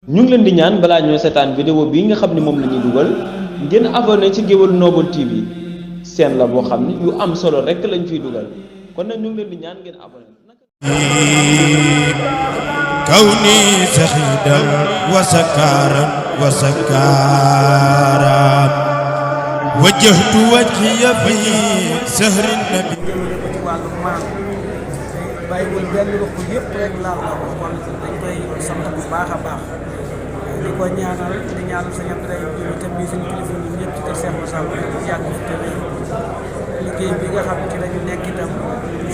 ñu ngi leen di ñaan balaa ñoo seetaan vidéo bii nga xam ne moom la ñuy dugal ngeen abonné ci Géwël Noble TV seen la boo xam ne yu am solo rekk lañ fiy dugal kon nag ñu ngi leen di ñaan ngeen abonné. كوني سخيدا وسكارا وسكارا وجهت وجهي في سهر النبي bàyyiwul benn ruq yëpp rek laal na ko kon dañ koy sant bu baax a baax di ko ñaanal di ñaanal sa ñett day ñu tam bi suñu kilifa ñun ñëpp ci kër Cheikh Massamba ci yàgg fi tëwee liggéey bi nga xam ne ci lañu nekk itam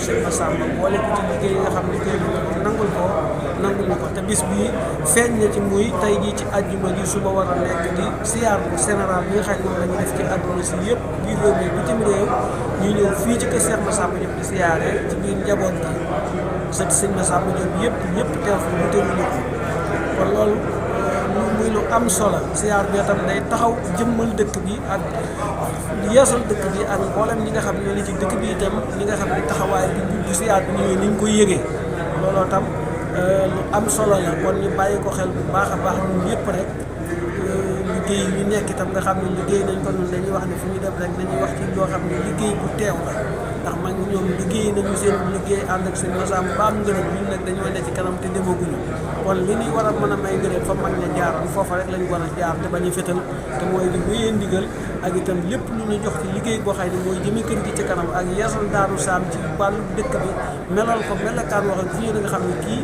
Cheikh Massamba boole ko ci liggéey yi nga xam ne tey nangul ko te bis bi feeñ na ci muy tey jii ci àjjuma ji suba war a nekk di siyaar bu général bi nga xam ne moom la ñu def ci àdduna si yëpp biir réew mi bitim réew ñu ñëw fii ci kër Cheikh Massamba ñëpp di siyaare ci biir njaboot gi sët sëñ Massamba Diop yëpp teew fi mu teewuñu ko kon loolu muy lu am solo siyaar bi itam day taxaw jëmmal dëkk bi ak yeesal dëkk bi ak mboolem ñi nga xam ne ñoo ne ci dëkk bi itam ñi nga xam ne taxawaay bi bu siyaar bi ñëwee ni ñu koy yëgee looloo tam lu am solo la kon ñu bàyyi ko xel bu baax a baax ñun ñëpp rek liggéey ñu nekk itam nga xam ne liggéey nañ ko ñun dañuy wax ne fu ñu def rek dañuy wax ci loo xam ne liggéey bu teew la ndax man ñoom liggéey nañu seen liggéey ànd ak seen Massamba ba am ngërëm ñun nag dañoo ne ci kanam te demaguñu kon li ñuy war a mën a may ngërëm fa mag ña jaaroon foofa rek lañu war a jaar te bañ a fétal te mooy di wéyee ndigal ak itam lépp lu ñu jox ci liggéey boo xam ne mooy jëme kër gi ci kanam ak yeesal Daaru Saam ci wàllu dëkk bi melal ko melakaan wax fi ñu nga xam ne kii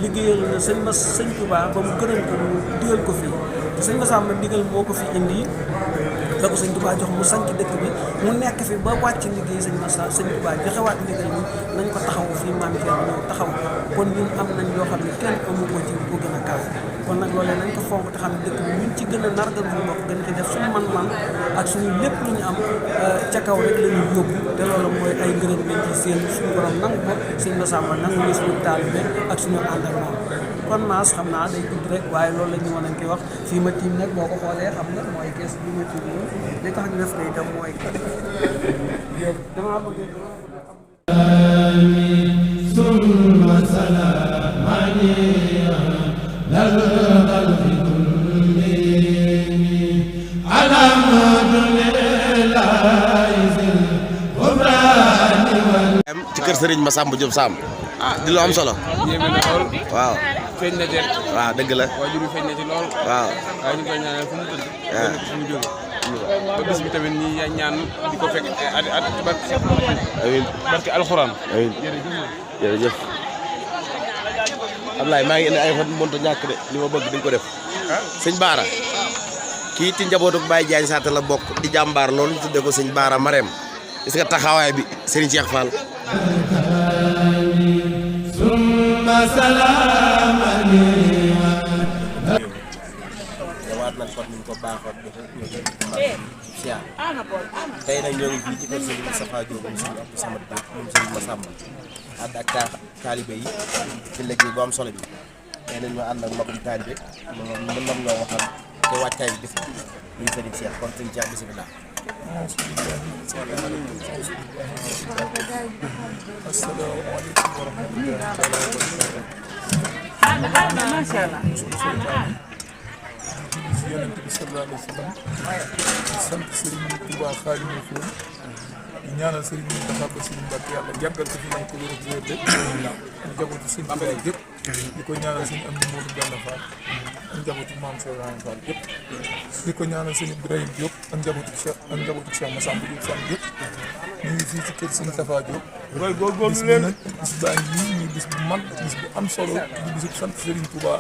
liggéeyal na sëñ Touba ba mu gërëm ko mu digal ko fii te sëñ Massamba ndigal moo ko fi indi la ko sëñ Touba jox mu sanc dëkk bi mu nekk fi ba wàcc liggéey sëñ Touba joxewaat ndigal ñi nañ ko taxaw fii maam Thierno ñëw taxaw kon ñun am nañ yoo xam ne kenn amu ko ci bu gën a kaw kon nag loolee nañ ko fonk te xam ne dëkk bi ñun ci gën a nargal suñu bopp gën ci def suñu man-man ak suñu lépp lu ñu am ca kaw rek la ñuy yóbbu te loolu mooy ay ngërëm lañ ci seen suñu borom nangu ko sëñ Massamba nangu ñu suñu taalibe ak suñu ànd ak moom kon maas xam naa day gudd rek waaye loolu la ñu mën a koy wax fii ma tiim nag boo ko xoolee xam nga mooy kees bi ma tiim moom li tax ñu def ko itam mooy damaa bëgg summa salaamani lal xalqi kullihim ci kër Serigne Massamba Diop Sam di lu am solo. yéeme na lool. waaw feeñ na teel. waaw dëgg la. waajur bi feeñ na ci lool. waaw waaye ñu ngi koy ñaanal fu mu tëdd. waaw fu mu jóge. ba bis bi tamit ñi ñaan di ko fekk at barke amiin barke alxuraan. amiin jërëjëf. Ablaye maa ngi indi ay fan mënut a ñàkk de li ma bëgg dañ ko def. sëñ Baara. kii ci njabootu Baye Diagne Saata la bokk di jàmbaar loolu ñu tuddee ko sëñ Baara Marème gis nga taxawaay bi Serigne Cheikh Fall. waat nañ kon niñ ko baaxoon siyaar tey nag ñoo ngi fii ci kër Serigne Moustapha Diop moom Serigne Abdou Samad Diop moom Serigne Massamba ànd ak taalibe yi ci liggéey bu am solo bi tey nag ñoo ànd ak magum taalibe moom mën nam ñoo waxal te wàccaay bi def muy Serigne Cheikh kon Serigne Cheikh bisimilah. si yonent bi sallallahu alayhi wa sallam di sant Serigne Touba Xaadimu Rasuul di ñaanal Serigne Mountakha Bassirou Mbacké yàlla yàggal ko fi may ko wér ak wér de ak njabootu Serigne Touba yëpp di ko ñaanal Serigne Amdi Modou Benda Fall ak njabootu Mame Cheikh Ibrahima Fall yëpp di ko ñaanal Serigne Ibrahima Diop ak njabootu Cheikh Massamba Diop Sam yëpp ñu ngi fii ci kër Serigne Tafa Diop bis bi nag bis baa ngi nii ñuy bis bu mag bis bu am solo di bisu sant Serigne Touba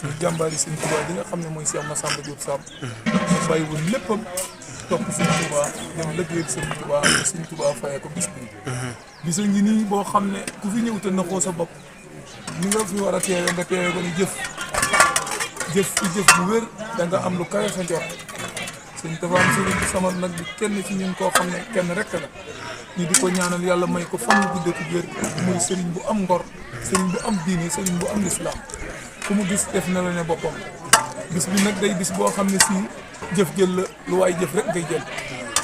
ñu jàmbaari Serigne Touba di nga xam ne mooy Cheikh Massamba Diop Sam ñu bàyyiwul léppam topp Serigne Touba dem liggéeyal Serigne Touba Serigne Touba fayee ko bis bi bisa ngi nii boo xam ne ku fi ñëw te naxoo sa bopp ni nga fi war a teewee nga teewee ko ni jëf bu wér da nga am lu kawe sa njort Serigne Tafa am Serigne sama nag bi kenn ci ñun koo xam ne kenn rek la ñu di ko ñaanal yàlla may ko fan bu gudd ak wér muy Serigne bu am ngor Serigne bu am diine Serigne bu am lislaam ku mu gis def na la ne boppam bis bi nag day bis boo xam ne si jëf jël la lu waay jëf rek ngay jël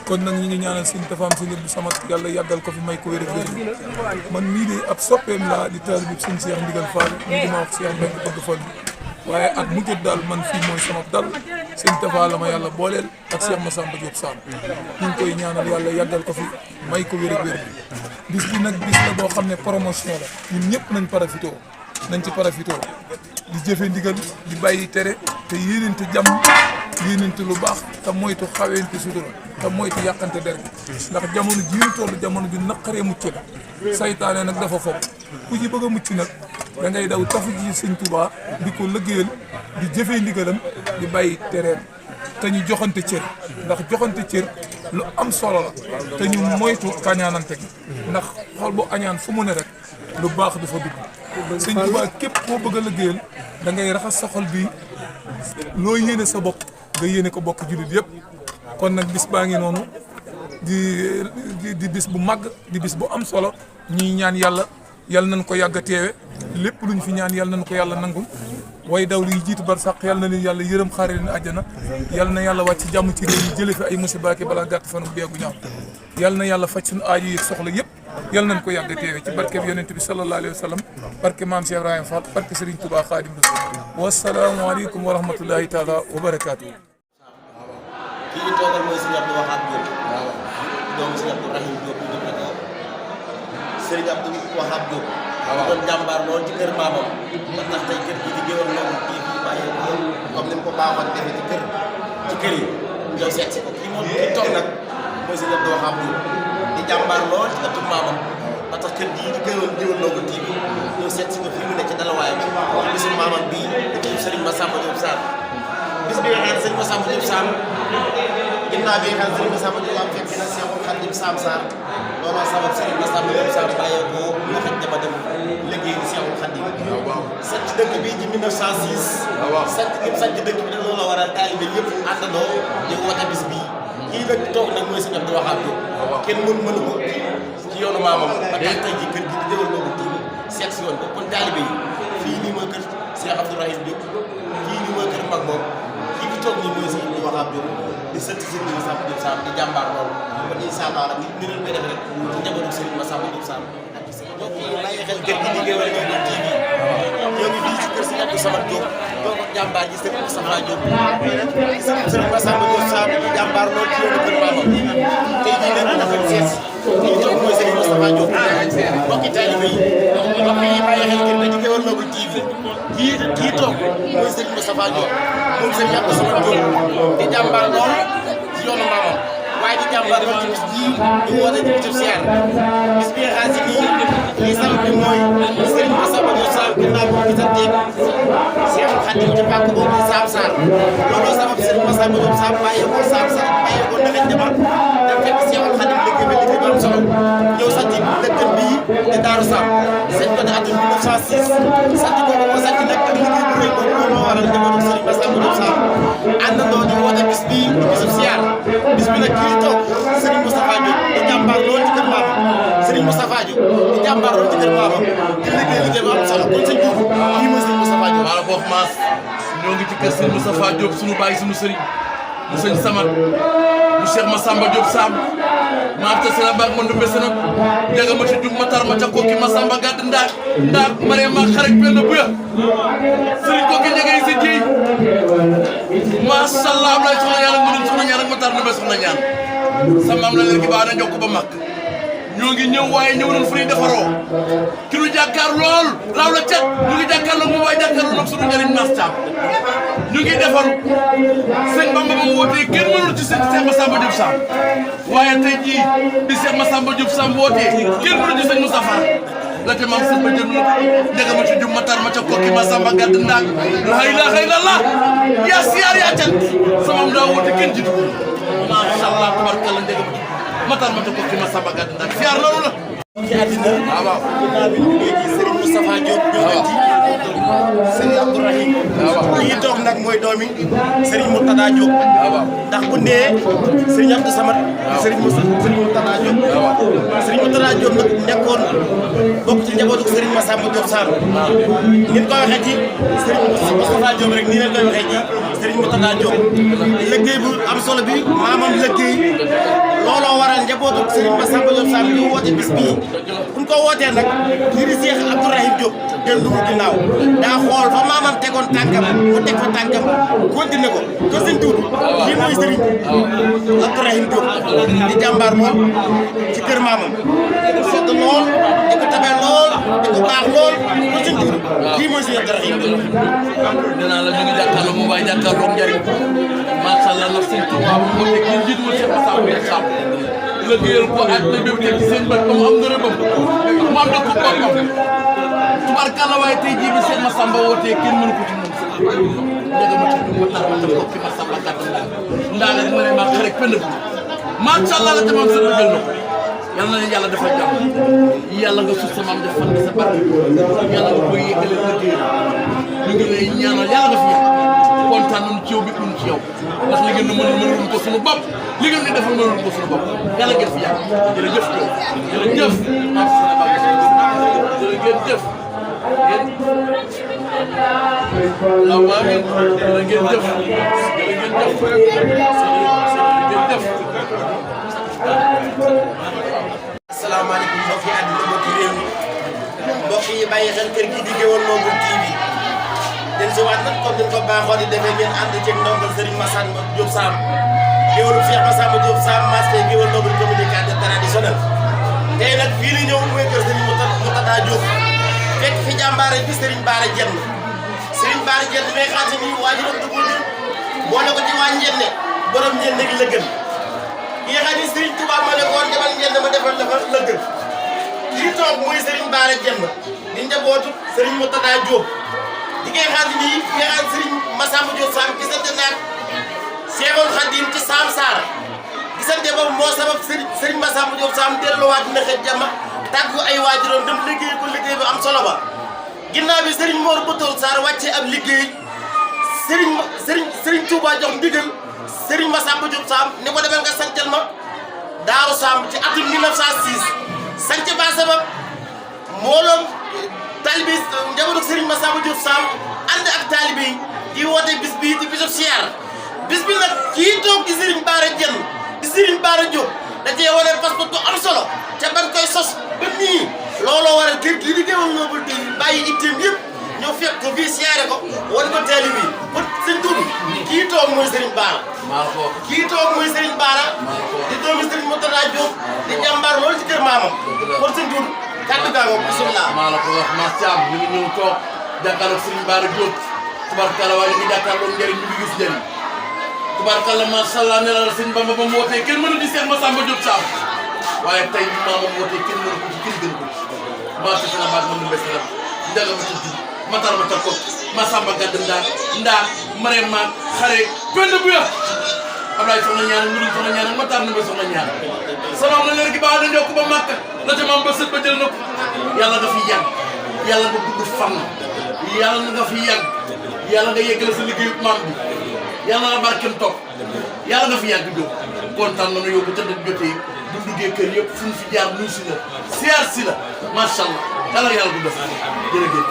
kon nag ñi ngi ñaanal Serigne Tafa am Serigne bu samat yàlla yàggal ko fi may ko wér ak wér man mii de ab soppeem laa di taalibe Serigne Cheikh Ndigal Fall ñu di ma wax Cheikh Mbengue bëgg Fall waaye at mu jot daal man fii mooy sama dal sëñ Tafa la ma yàlla booleel ak Cheikh Massamba Diop Sam ñu ngi koy ñaanal yàlla yàggal ko fi may ko wér ak wér bi bis bi nag bis la boo xam ne promotion la ñun ñëpp nañ ci profité di jëfe ndigal di bàyyi tere te yéenante jàmm yéenante lu baax te moytu xaweente sutura te moytu yàqante der bi ndax jamono ji ñu toll jamono ju naqaree mucc la saytaane nag dafa foog ku ci bëgg a mucc nag da ngay daw tafu ji sëñ Touba di ko liggéeyal di jëfee ndigalam di bàyyi tereem te ñu joxante cër ndax joxante cër lu am solo la te ñu moytu kañaanante gi ndax xol bu añaan fu mu ne rek lu baax du fa dugg sëñ Touba képp koo bëgg a liggéeyal da ngay raxas sa xol bi loo yéene sa bopp nga yéene ko bokk jullit yëpp kon nag bis baa ngi noonu di bis bu màgg di bis bu am solo ñuy ñaan yàlla nañ ko yàgg a teewe lépp luñ fi ñaan yàlla nañ ko yàlla nangul way daw liy jiitu bar sax yàlla na leen yàlla yërëm xaare leen àjjana yàlla na yàlla wàcc jàmm ci réew mi jële fi ay musiba ki balaa gàtt fanu beegu ñaaw yàlla na yàlla faj suñu aajo yi soxla yëpp yàlla nañ ko yàgg a teewe ci barkeb yonent bi sallallahu alayhi wa sallam barke maam Cheikh Ibrahima Fall barke Serigne Touba Khadim Rasul wasalaamu aleykum wa rahmatullahi taala wa barakaatu. kii ñu toogal mooy Serigne Abdou Wahab Diop doomu Serigne Abdou Rahim Diop ñu dëkk Dakar Serigne Abdou Wahab Diop doon jàmbaar lool ci kër maamam ba tax tey kër gi di Géwël Noble TV bàyyi ko comme ni mu ko baaxoon defee ci kër yi ñëw seet si ko kii moom kii toog nag mooy Serigne Abdou Wahab Diop di jàmbaar lool ci ëttu maamam ba tax kër gii di Géwël Noble TV ñëw seet si ko fii mu ne ci dalawaay bi wax bisu maamam bii di Serigne Massamba Diop Sam bis bi nga xam ne Serigne Massamba Diop Sam ginnaaw bi nga xam ne Serigne Massamba Diop Sam fekk na Cheikhul Khadim Sam Sarr looloo sabab Serigne Massamba Diop Sam bàyyeekoo nga xam dama dem liggéey di Cheikhul Khadim sant dëkk bi ci 1906 sant ñëpp sant dëkk bi nag looloo waral taalibe yëpp àndandoo di woote bis bii kii nag toog nag mooy Serigne Abdou Wahab Diop kenn mënu ko ci yoonu maamam ba tax tey ji kër gi di Géwël Noble TV seet si woon ko kon taalibe yi fii nii mooy kër Cheikh Abdou Rahim Diop kii nii mooy kër mag moom kii bi toog nii mooy Serigne Abdou Wahab Diop di sëtt Serigne Massamba Diop Sam di jàmbaar loolu kon incha allah rek ni leen koy def rek ci njabootu Serigne Massamba Diop Sam mbokk yi bàyyi xel kër gi di Géwël Noble TV ñoo ngi fii ci kër Serigne Abdou Samad Diop doo ko jàmbaar ji Serigne Moustapha Diop Serigne Massamba Diop Sam di jàmbaar loolu ci yoonu kër maamam tey jii nag dafa seet si ñu toog mooy Serigne Moustapha Diop mbokki taalibe yi mbokk yi bàyyi xel kër gi di Géwël Noble TV kii toog mooy Serigne Moustapha Diop moom Serigne Abdou Samad Diop di jàmbaar lool ci yoonu maamam waaye di jàmbaar lool ci bis bii ñu woote ci bisub siyaar bis bi nga xam si lii sabab bi mooy Serigne Massamba Diop Sam ginnaaw bi ñu gisantee Cheikhul Khadim ci pàkk boobu Sam Sarr looloo sabab Serigne Massamba Diop Sam bàyyeekoo Sam Sarr bàyyeekoo Ndaxañ Jabar dem fekk Cheikhul Khadim liggéey bu am solo ñëw sant dëkkam bii di Daaru Sam sëñ ko di atum 1906 sant boobu moo sant nag ak liggéey bu rëy boobu loolu moo waral njabootu Serigne Massamba Diop Sam àndandoo di woote bis bii di bisub siyaar bis bi nag kii toog Serigne Moustapha Diop di jàmbaar lool ci kër maamam Serigne Moustapha Diop di jàmbaar lool ci kër maamam di liggéey bu am solo kon sëñ boobu kii mooy Serigne Moustapha Diop. maa la ko wax maas ñoo ngi ci kër Serigne Moustapha Diop suñu bàyyi suñu sëriñ mu sëñ Samad mu Cheikh Massamba Diop Sam maa ta sena baag ma ndumbe sena jaga ma ci jug ma tar ma ca kokki Massamba gàdd ndaak mare ma xarak benn buya sëriñ kokki njegey si jiy masha Allah am lay soxna ñaan ak mënul soxna ñaan ak ma tar ndumbe soxna ñaan sa maam la leen ki baa na jokk ba mag ñoo ngi ñëw waaye ñëw nañ fu ñuy defaroo ki ñu jàkkaar lool laaw la cat ñu ngi jàkkaarloo moom waaye jàkkaarloo nag suñu njëriñ naas caam ñu ngi defaru sëñ Bamba moom wootee kenn mënul ci Cheikh Massamba Diop Sam waaye tey jii bi Cheikh Massamba Diop Sam wootee kenn mënul ci sëñ Moustapha la te maam sëñ ba jëm njëga ma ci jub ma tar ma ca kokki Massamba gàdd ndaag la ilaha illallah yaa siyaar yaa cat sama daa woote kenn jiitu masha Allah tabarkalla njëga ma ci matar ma ca kokki Massamba gàdd ndaag siyaar loolu la ci àddina waaw ginnaaw bi ñu jógee ci Serigne Moustapha Diop ñoo ci Serigne Abdou Rahim lii toog nag mooy doomi Serigne Mourtada Diop ndax bu nee Serigne Abdou Samad Serigne Mourtada Diop Serigne Mourtada Diop nag nekkoon bokk ci njabootu Serigne Massamba Diop Sam ngeen koy waxee ci Serigne Moustapha Diop rek nii leen koy waxee ci Serigne Mourtada Diop liggéey bu am solo bi maamam liggéey looloo waral njabootu Serigne Massamba Diop Sam ñu woote bis bii buñ ko wootee nag kii di Cheikh Abdourahim Diop delluwul ginnaaw daa xool fa maamam tegoon tànkam mu teg fa tànkam continué ko te sëñ Tuuti lii mooy Serigne Abdourahim Diop di jàmbaar lool ci kër maamam di ko sedd lool di ko tabe lool di ko baax lool te sëñ Tuuti lii mooy Serigne Abdourahim Diop. dinaa la ñu ngi jàkkaarloo moom waaye jàkkaarloo njëriñ macha allah ndax sëñ Tuubaa bu ko teg jiitu woon Cheikh Massamba Diop Sam liggéeyal ko ak na bépp teg ci seen bët ba mu am ngërëmam mu am na ko boppam tubaarkàlla waaye tey jii bi seen Massamba wootee kenn mënu ko ci moom njëga ma ci du ma tar ma tam ko ki Massamba gàttam ndaa la dina ne maa xarek pënd bi macha allah la tamam sa bëggal na ko yal na yàlla dafa jàmm yàlla nga suuf sa maam def fan sa barke yàlla nga koy yëgale liggéey ñu ngi lay ñaanal yàlla nga fi yàgg kontaan nañu ci yow bi ñu ci yow ndax li ngeen di mënul ko suñu bopp li ngeen di defal mënul ko suñu bopp yàlla ngeen fi yàgg jërëjëf jërëjëf jërëjëf waaw maa ngi jërëjëf asalaamaaleykum mbokk yi àdduna mbokk yi réew mi mbokk yi bàyyi xel kër gi di Géwël Noble TV den si waat nag comme ni ko baaxoo di defee ngeen ànd ceeg ndongal Serigne Massamba Diop Sam géwëlu Cheikh Massamba Diop Sam master Géwël Noble communicateur traditionnel tey nag fii ni ñëw mooy kër Serigne Mourtada Diop fekk fi jàmbaare bi Serigne Bara Diène may xam si nii waajuram du ko jël boole ko ci waa Njenne borom Njenne gi lëgën ki nga xam ni Serigne Touba ma ne koon demal Njenne ma defal dafa lëgën kii toog muy Serigne Bara Diène di njabootu Serigne Mourtada Diop di ngay xam si nii ki nga xam Serigne Massamba Diop Sam gisante naag Cheikhul Khadim ci Sam Sarr gisante boobu moo sabab Serigne Massamba Diop Sam delluwaat dina xëj jàmm tàggu ay waajuram dem liggéey ko liggéey bu am solo ba ginnaaw bi Serigne Mor Batoor Sarr wàcce ab liggéey Serigne Touba jox ndigal Serigne Massamba Diop Sam ni ko demal nga sancal ma Daaru Sam ci atum 1906 sanc ba sabab mbooloom taalibe njabootu Serigne Massamba Diop Sam ànd ak taalibe yi di woote bis bii di bisub siyaar bis bi nag kii toog di Serigne Bara Diène di Serigne Bara Diop da cee wane passeport bu am solo ca ban koy sos ba nii looloo waral kër gii di Géwël Noble TV bàyyi itteem yëpp ñoo fekk ko fii siyaare ko wan ko taalibe yi kon sëñ Tuuti kii toog mooy Serigne Bara kii toog mooy Serigne Bara di doomi Serigne Mourtada Diop di jàmbaar loolu ci kër maamam kon sëñ Tuuti kàddu gaa ngoog bisimilah. maa la ko wax Mass Thiam ñu ngi ñëw toog jàkkaarloog Serigne Bara Diop tubarkalla waaye ñu ngi jàkkaarloog njëriñ ñu ngi gis njëriñ tubarkalla macha allah ne la sëñ Bamba ba mu wootee kenn mënu di Cheikh Massamba Diop Sam waaye tey maamam wootee kenn mënu ko ci kenn gën ko ci maa fi sama baat mën na bés la njaga ma ca jub matar ma ca ko Massamba gàdd ndaa maree maag xare pend bu ya Ablaye soxna ñaan ñu soxna ñaan matar na ba soxna ñaan salaam na leer gi baax na ñokk ba màkk la ca maam ba sët ba jël na ko yàlla nga fi yàgg yàlla nga gudd fan yàlla nga fi yàgg yàlla nga yeggale sa liggéeyu maam bi yàlla na barkeem topp yàlla nga fi yàgg jóg kontaan nañu yow bu tëdd jotee bu duggee kër yëpp fu ñu fi jaar nuyu si la siyaar si la macha allah yàlla du def jërëjëf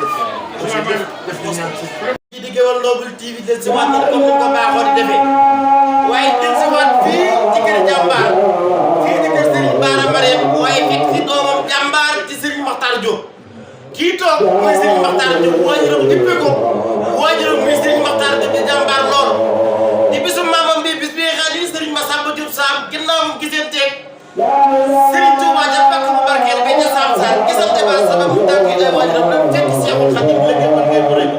def ñu ñaan si. fii di Géwël Noble TV del si waat nag comme ni ko baaxoo di defee waaye del si waat fii ci kër jàmbaar fii di kër Serigne Bara Mariam waaye fekk fi doomam jàmbaar ci Serigne Makhtar Diop kii toog mooy Serigne Makhtar Diop waajuram dippee ko waajuram muy Serigne Makhtar Diop di jàmbaar lool di bisu maamam bi bis bi nga xam ni Serigne Massamba Diop Sam ginnaaw mu gisanteeg Serigne Touba ca pàkk bu barkeel bi ca Sam Sarr gisante ba sabab mu tàgg ay waajuram dem fekk Cheikhul Khadim léegi mën ngeen ko rëy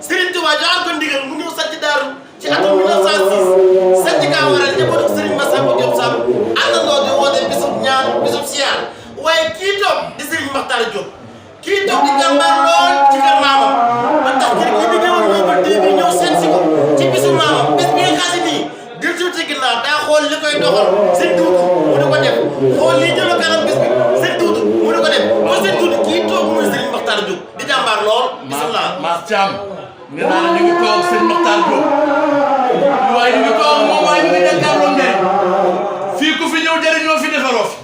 Serigne Touba joxal ko ndigal mu ñëw sanc Daaru ci atum 1906 sanc kaa waral njabootu Serigne Massamba Diop Sam àndandoo di woote bisub ñaan bisub siyaar waaye kii toog di Serigne Makhtar Diop kii toog di jàmbaar lool ci kër maamam ba tax kër gi di Géwël Noble TV ñëw seet si ko ci bisu maamam bis bi nga xam ne nii dir tuuti ginnaaw daa xool li koy doxal sëñ Tuuti mu di ko def xool lii jëlo kanam bis bi sëñ Tuuti mu di ko def ba sëñ Tuuti kii toog mooy Serigne Makhtar Diop di jàmbaar lool bisimilah. Mass Thiam nee naa la ñu ngi toog sëñ Makhtar Diop waaye ñu ngi toog moom waaye ñu ngi jàkkaarloo njëriñ fii ku fi ñëw jëriñoo fi defaroo fi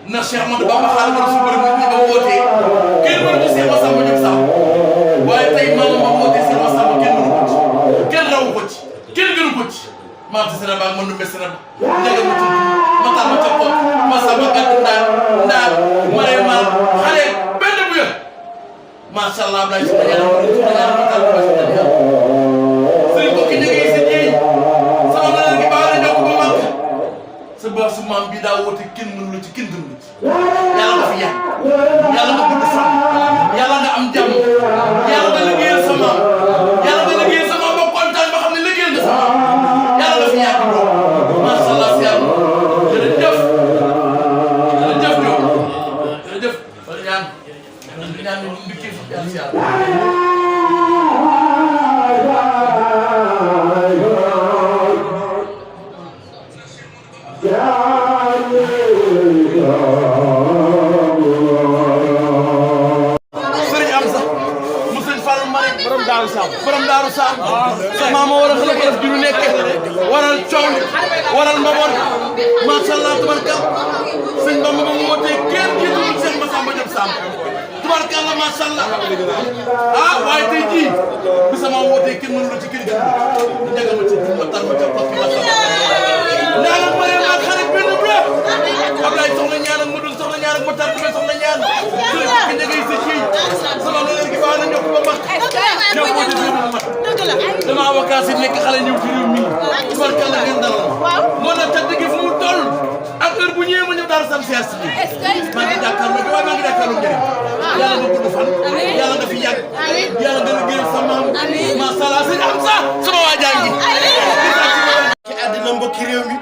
na Cheikh Ahmadou Bamba Xaadimu Rasuul bari nit ñi ba wootee kenn mënu ci Cheikh Massamba Diop Sam waaye tey maanaam ba wootee Cheikh Massamba kenn mënu ko kenn raw ko ko ci kenn gënu ko ci maam si Sénégal mën nu mbé Sénégal njëga ma ci ma taal ma ca bopp ma sama gàtt ndaar mare ma xale benn bu yëg macha allah Ablaye Sow yàlla ma taal ma ci yàlla sëriñ ko ki njëgee si ñii sama la gi baax na ñoo ko ba màgg sa baax su maam bi daa woote kenn mënu lu ci kenn gënu ci yàlla nga fi yàgg yàlla nga gudd fan yàlla nga am jàmm yàlla nga liggéeyal sa maam yàlla nga liggéeyal sa maam ba kontaan ba xam ne liggéeyal nga sa maam yàlla nga fi yàgg doom macha allah si yàlla jërëjëf jërëjëf doom jërëjëf wala ñaan ñu ndikkee fi yàlla si yàlla borom daaru saam sa maama war a xale ko def di lu nekke waral coow waral mbaboor macha allah tubarkal sëñ Bamba ba mu wootee kenn jiitul sëñ Massamba Diop Sam tubarkal la macha allah ah waaye tey jii bi sama wootee kenn mënu la ci kër gi njëga ma ci ma tar ma ca topp ma ñaanal ma leen ak xarit benn bu la Ablaye soxna ñaan ak Modou soxna ñaan ak ma tar ma soxna ñaan sëriñ ki njëgay sa ci sama leer gi baax na ñokk ba mag ñoo ko def lu mat dama avocat si nekk xale ñëw ci réew mi tubarkal la ngeen dalal moo na tëdd gi fu mu toll ak heure bu ñëwee ma ñëw daal sam siyaas bi maa ngi jàkkaarloo waaye maa ngi jàkkaarloo njëriñ yàlla nga gudd fan yàlla nga fi yàgg yàlla nga liggéey sa maam macha allah sëñ am sa sama waa jàngi ci àddina mbokki réew mi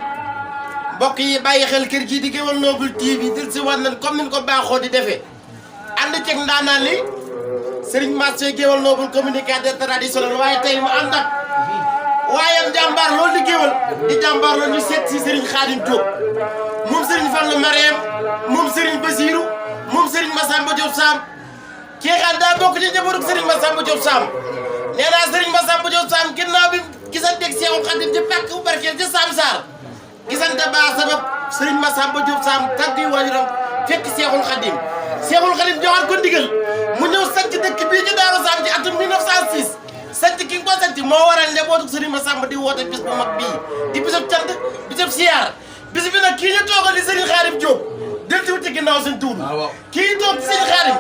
mbokk yi bàyyi xel kër gii di Gueweul Noble TV dil si war nañ comme niñ ko baaxoo di defee ànd ceeg ndaanaan li Serigne Massé Gueweul Noble communicateur traditionnel waaye tey mu ànd ak waayam jàmbaar loolu di Gueweul di jàmbaar loolu ñu seet si Serigne Khadim Diop moom Serigne Fallou Mariam moom Serigne Basirou moom Serigne Massamba Diop Sam kii xam daa bokk ci njabootu Serigne Massamba Diop Sam nee naa Serigne Massamba Diop Sam ginnaaw bi gisanteeg Seexul Khadim ci pàkk bu barkeel ci Sam Sarr gisante baa sabab Serigne Massamba Diop Sam tàgg yi waajuram fekk Seexul Khadim joxal ko ndigal mu ñëw sanc dëkk bii ci Daaru Sam ci atum 1906 sanc ki nga ko sanc moo waral njabootu Serigne Massamba di woote bis bu mag bii di bisub cant bisub siyaar bis bi nag kii ñu toogal di Serigne Khadim Diop del ci wuti ginnaaw seen tuur kii toog Serigne Khadim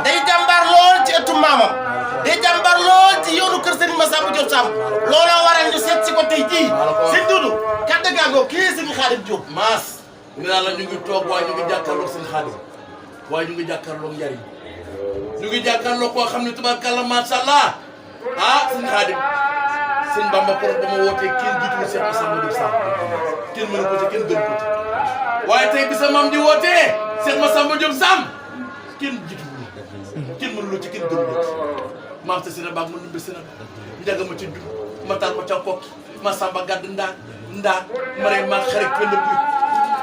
day jàmbaar lool ci ëttu maamam day jàmbaar lool ci yoonu kër Serigne Massamba Diop Sam looloo waral ñu seet si ko tey jii seen tuudu kaddu gaagoo kii Serigne Khadim Diop maas ñu naan la ñu ngi toog waaye ñu ngi jàkkaarloog seen Khadim waaye ñu ngi jàkkaarloog njariñ ñu ngi jàkkaarloog koo xam ne tubaarkàlla macha allah ah seen Khadim seen Bamba ko ba ma wootee kenn jiitu Cheikh Massamba Diop Sam kenn mënu ko ci kenn gën ko ci waaye tey bi sa maam di wootee Cheikh Massamba Diop Sam kenn jiitu kenn mënu ci kenn gën ko ci maam sa sina baag mën numbe sina njaga ma ci dund ma tal ma ca kokki Massamba gàdd ndaak mare ma xarit pënd bi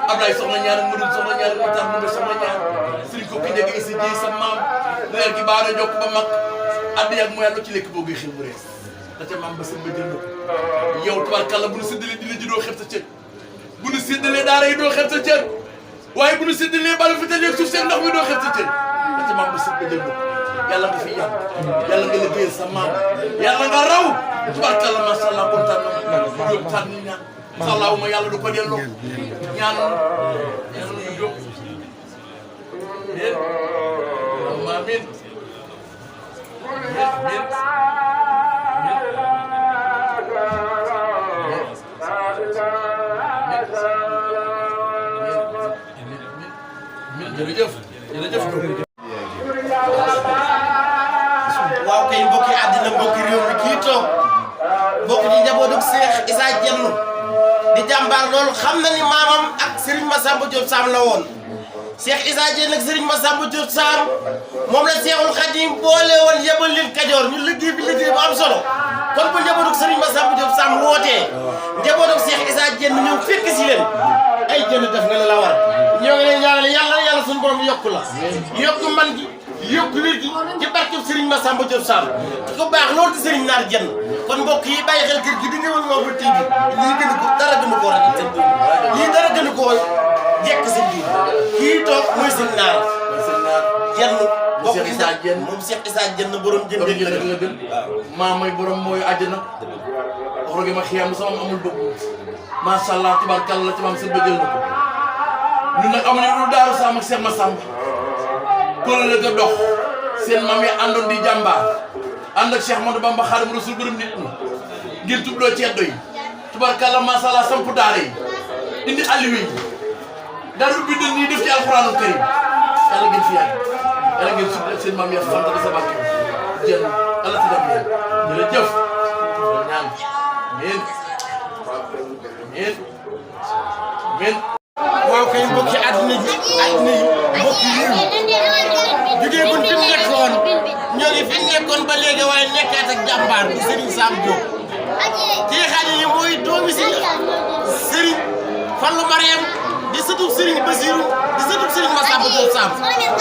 Ablaye soxna ñaar ak Modou soxna ñaar ak Matar numbe soxna ñaar sëriñ ko ki njëg si ji sa maam leer gi baa na jokk ba mag addi ak mu yàlla ci lekk boo xew bu rees da ca maam ba sën ba jël ko yow tubaarkàlla bu nu séddalee dina ji doo xeeb sa cër bu nu séddalee daara yi doo xeeb sa cër waaye bu nu séddalee balu fi tëjee suuf seen ndox mi doo xeeb sa cër da ca maam ba sën ba jël ko yàlla nga fi yàgg yàlla nga liggéeyal sa maam yàlla nga raw tubaarkàlla macha allah kontaan na Diop tànn ñu ñaan incha allahuma yàlla du ko delloo ñaanal ñu Diop amiin jërëjëf jërëjëf waaw kay mbokki àddina mbokki réew mi kii toog bokk ci njabootu Cheikh Issa Diène di jàmbaar loolu xam na ni maamam ak Serigne Massamba Diop Sam la woon Cheikh Issa Diène ak Serigne Massamba Diop Sam moom la Cheikhul Khadim boole woon yebal leen Kajoor ñu liggéey bi liggéey bu am solo kon bu njabootu Serigne Massamba Diop Sam wootee njabootu Cheikh Issa Diène ñëw fekk si leen ay jënd def nga la war ñoo ngi leen ñaanal yàlla suñu borom yokku la yokku man gi yokku wér gi ci barkeb Serigne Massamba Diop Sam ku baax loolu di Serigne Naar Diène kon mbokk yi bàyyi xel kër gi di Gueweul Noble TV lii gën ko dara gënu koo rafet seen biir lii dara gënu koo jekk seen biir kii toog mooy Serigne Naar Diène bokk Issa Diène moom Cheikh Issa Diène borom jënd la gën maa mooy borom mooy àjjana xoroge ma xiyam sama amul bëgg macha allah tubaarkàlla la ci maam sëñ ba jël na ko ñun nag amuñu lu Daaru Saam ak Cheikh Massamba kóllëre ga dox seen maam yi àndoon di jàmbaar ànd ak Cheikh Ahmadou Bamba Xaadimu Rasuul borom nit ñi ngir tubloo ceddo yi tubaarkàlla macha allah samp daara yi indi alliwe yi daara ubbi dën yi def ci alxuraanul karim yàlla ngeen fi yàgg yàlla ngeen suble seen maam yi sant di sa barke jël ala ci dem leen jërëjëf ñaan amiin amiin amiin waaw kay mbokki àdduna ji mbokki réew jógee gun fi mu nekkoon ñoo ngi fi nekkoon ba léegi waaye nekkaat ak jàmbaar di Serigne Sam Diop kii xale yi mooy doomi Serigne Fallou Mariam di sëtub Serigne Bassirou di sëtub Serigne Massamba Diop Sam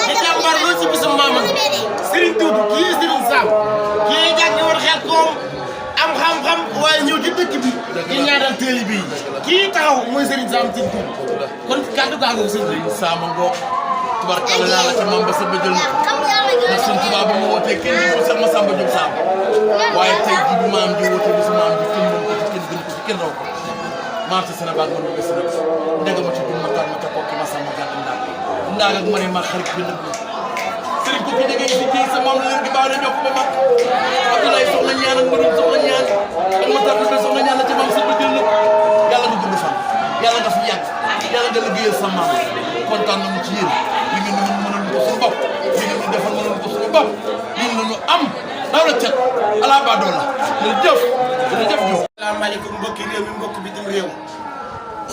di jàmbaar loolu ci bisum maamam Serigne Doudou kii Serigne Sam kii jàngi woon xel koom am xam-xam waaye ñëw ci dëkk bi di ñaanal téeli bi kii taxaw mooy Serigne Sam ci Doudou kon kàddu gaa ngoo Serigne Sam ngoog tubarkalla naa la ca maam ba sëb ba jël na ndax suñ tubaab ba mu wootee kenn du ko Cheikh Massamba Diop Sam waaye tey ji bi maam ji wootee bisu maam ji kenn mën ko ci kenn gën ko ci kenn raw ko maam ci Sénégal mën na bés nag ndega ma ci dun ma taal ma ca kokki Massamba gàtt ndaag ak ma ne ma xarit bi nag sëriñ ko fi jegee si ci sa maam la leen gi baax na ñokk ba mag Abdoulaye soxna ñaan ak Madou soxna ñaan ak ma taal bi soxna ñaan la ca maam sëb ba jël na yàlla nga gudd fan yàlla nga fi yàgg yàlla nga liggéeyal sa maam kontaan nañu ci yéen li ngeen ñu mënal ko suñu bopp li ngeen ñu defal mënal ko suñu bopp ñun la ñu am daw la cet ala badoo la jërëjëf Diop. asalaamaaleykum mbokki réew mi mbokk bitim réew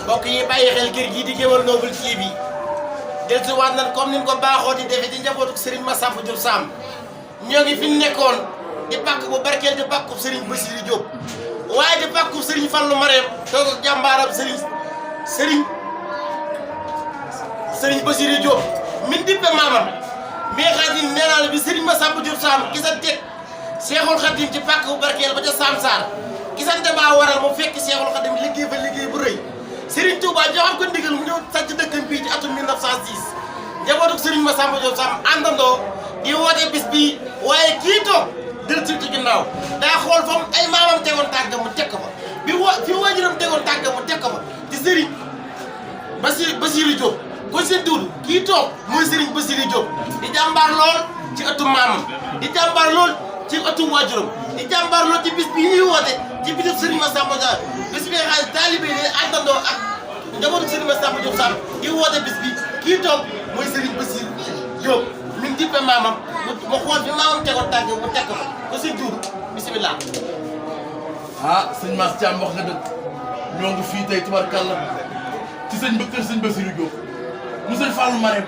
mbokk yi bàyyi xel kër gii di Gueweul Noble TV dellusiwaat nañ comme ni ñu ko baaxoo di defee ci njabootu Serigne Massamba Diop Sam ñoo ngi fi nekkoon di pàkk bu barkeel di pàkku Serigne Bassirou Diop waaye di pàkku Serigne Fallou Mariam toog ak jàmbaaram Serigne Bassirou Diop min dippe maamam mais Xaadim nee naa la bi Serigne Massamba Diop Sam gisanteeg Seexul Xaadim ci pàkk bu barkeel ba ca Sam Sarr gisante baa waral mu fekk Seexul Xaadim liggéey fa liggéey bu rëy Serigne Touba joxam ko ndigal mu ñëw sàcc dëkkam bii ci atum 1906 njabootu Serigne Massamba Diop Sam àndandoo di woote bis bii waaye kii toog del ci ginnaaw daa xool fa ay maamam tegoon tànk mu teg ko fa fi waajuram tegoon tànk mu teg ko fa di Serigne Bassirou Diop kon seen Doudou kii toog mooy Serigne Bassirou Diop di jàmbaar lool ci ëttu maamam di jàmbaar lool ci ëttu waajuram di jàmbaar lool ci bis bi ñuy woote ci bisub Serigne Massamba Diop bis bi nga xam ne taalibe yi àndandoo ak njabootu Serigne Massamba Diop Sam di woote bis bi kii toog mooy Serigne Bassirou Diop mi ngi dippe maamam mu xool fi maamam tegoon tànk mu teg ko ko seen Doudou bisimilah. ah sëñ Mass Thiam wax nga dëgg ñoo ngi fii tey tubarkalla ci sëñ ba kër sëñ Bassirou Diop mu sëñ Fallou Marème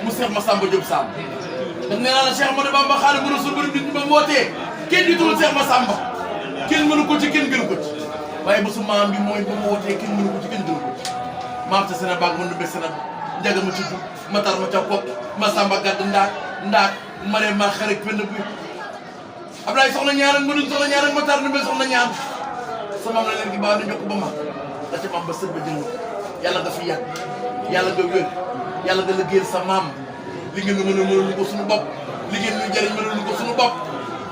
mu Cheikh Massamba Diop Sam dañ nee naa la Cheikh Ahmadou Bamba Xaadimu Rasuul borom nit ñi ba wootee kenn jiitul Cheikh Massamba kenn mënu ko ci kenn gënu ko ci waaye bésu maam bi mooy ba mu wootee kenn mënu ko ci kenn gënu ko ci maam ca Sénégal mën na bés Sénégal njaga ma ci dugg matar ma ca kopp Massamba gàdd ndaak Marème ma xarit benn bu Ablaye soxna ñaan ak Madou soxna ñaan ak matar na soxna ñaan sa maam la leen gi baax na ñokk ba mag da ca maam ba sëb ba jël yàlla nga fi yàgg yàlla nga wér yàlla nga liggéeyal sa maam li ngeen mën a mënal ko suñu bopp li ngeen ñu jëriñ mënal ko suñu bopp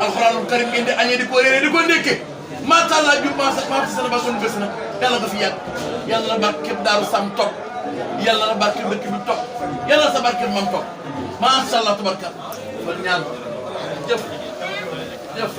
alxuraanul karim ngeen di añee di ko réeree di ko ndékkee macha allah jur maam ci Sénégal kon bés na yàlla nga fi yàgg yàlla na barke Daaru Sam topp yàlla na barke dëkk bi topp yàlla sa barke maam topp macha allah tabarka kon ñaan jëf jëf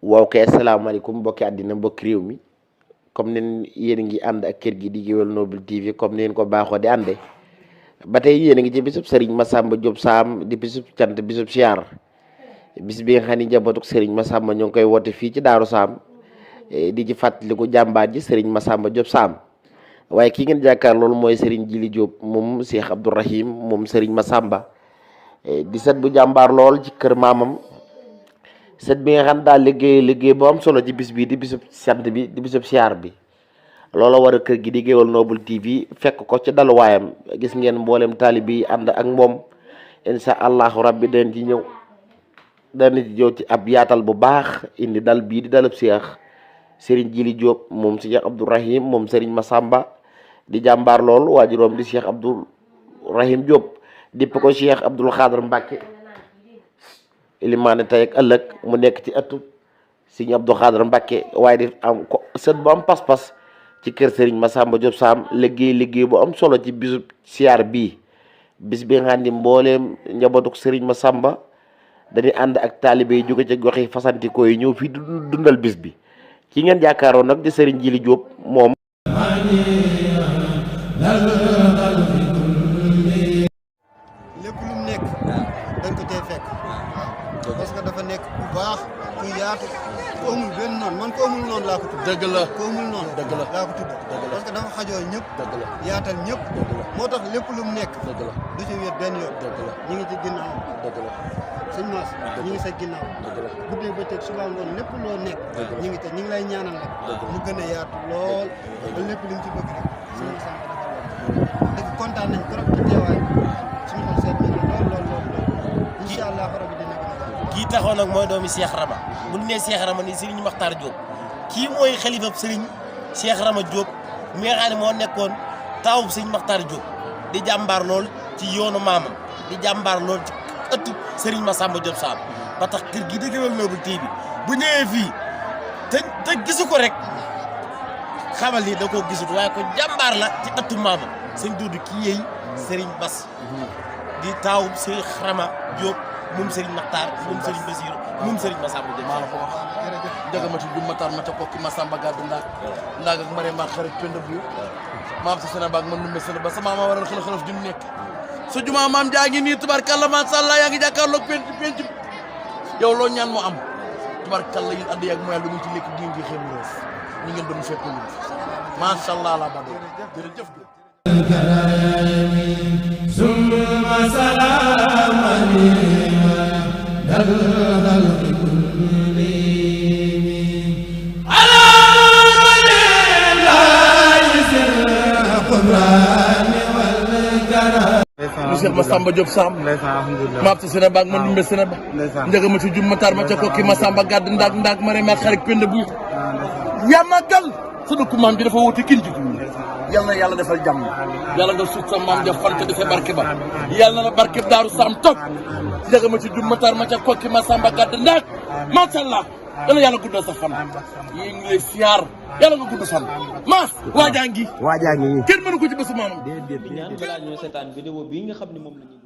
waaw kay asalaamaaleykum mbokki àddina mbokki réew mi comme nen yéen a ngi ànd ak kër gi di Gueweul Noble TV comme neen ko baaxoo di ànde ba tey yéen a ngi ci bisub Serigne Massamba Diop Sam di bisub cant bisub siyaar bis bi nga xam ne njabootuk Serigne Massamba ñoo ngi koy woote fii ci Daaru Sam di ci fàttaliku jàmbaar ji Serigne Massamba Diop Sam waaye kii ngeen jàkkaar loolu mooy Serigne Djili Diop moom Cheikh Abdourahim moom Serigne Massamba di set bu jàmbaar lool ci kër maamam set bi nga xam daal liggéey bu am solo ci bis bi di bisub sant bi di bisub siyaar bi loola war a kër gi di Gueweul Noble TV fekk ko ci daluwaayam gis ngeen mboolem taalibe yi ànd ak moom insha allahu rabbi dañ ci ñëw ci ab yaatal bu baax indi dal bii di dalub seex Serigne Jili Diop moom Cheikh Abdourahim moom Serigne Massamba di jàmbaar lool waajuróom di Cheikh Abdourahim Diop dipp ko Cheikh Abdoul Khadr Mbacke ilimaane tey ak ëllëg mu nekk ci ëttu Serigne Abdoul Khadr Mbacke waaye di am ko sët bu am pas-pas ci kër Serigne Massamba Diop Sam liggéey bu am solo ci bisu siyaar bii bis bi nga xam ni mbooleem njabootuk Serigne Massamba dañuy ànd ak taalibe yi jóge ci gox yi fasantikoo yi ñëw fii dundal bis bi ki ngeen jàkkaaroo nag di Serigne Jili Diop moom lépp lu mu nekk dañ ko cay fekk parce que dafa nekk bu baax ku yaatu ku amul benn noonu man ko amul noonu laa ko tudd dëgg la ku amul noonu dëgg la laa ko tudd parce que dafa xajoo ñëpp dëgg la yaatal ñëpp moo tax lépp lu mu nekk dëgg la du ci wéet benn yoon dëgg la ñu ngi ci ginnaaw dëgg la sëñ Mass ñu ngi sa ginnaaw dëgg la guddee bëccëg suba ngoon lépp loo nekk ñu ngi te ñu ngi lay ñaanal rek mu gën a yaatu lool ba lépp li ñu ci bëgg rek suñu sant dafa lool dëgg kontaan nañ trop ci teewaay suñu xol seet na lool incha allah rabbi dina gën a kii taxaw nag mooy doomi Cheikh Rama bu ñu nee Cheikh Rama ni Serigne Makhtar Diop kii mooy xalifab Serigne Cheikh Rama Diop mi nga xam ne moo nekkoon taawub Serigne Makhtar Diop di jàmbaar lool ci yoonu maamam di jàmbaar lool ci ëttu Serigne Massamba Diop Sam ba tax kër gi di Gueweul Noble TV bu ñëwee fii te gisu ko rek xamal ni da koo gisut waaye ko jàmbaar la ci ëttu maamam sëñ Duudu kii yéy Serigne Bass di taawub Cheikh Rama Diop moom Serigne Makhtar moom Serigne Bassirou moom Serigne Massamba Diop maa la ko wax jaga ma ci jum matar ma ca kokki Massamba Gaddu ndaag ak mare maa xarit penda bu maam sa Sénégal man numbe Sénégal ba sama ma waral xëlëf ju nekk sa juma maam jaa ngi nii tubarkalla macha allah yaa ngi jàkkaarloog penc yow loo ñaan moo am tubarkalla yi addi ak moyal lu mu ci lekk di ngi xéem roos ñu ngeen doon fekk ñu macha allah la ba jërëjëf summa salaamani dal Cheikh Massamba Diop Sam maam sa Sénégal man numbe Sénégal njëga ma ci jum matar ma ca kokki Massamba Gaddu ndaag mare ma xarit pend bu yamagal sa dëkku maam ji dafa woote kin ji yal na yàlla defal jàmm yàlla nga suut sa maam ja fante defee barke ba yàlla na barke Daaru Sam topp njëga ma ci jum matar ma ca kokki Massamba Gaddu ndaag macha allah yàlla yàlla guddal sa fan yi ngi lay siyaar yàlla nga gudd fan Mass waajaa ngi waajaa ngi kenn mënu ko ci bésu maamam di ñaan balaa ñoo seetaan vidéo bii nga xam ne moom la ñuy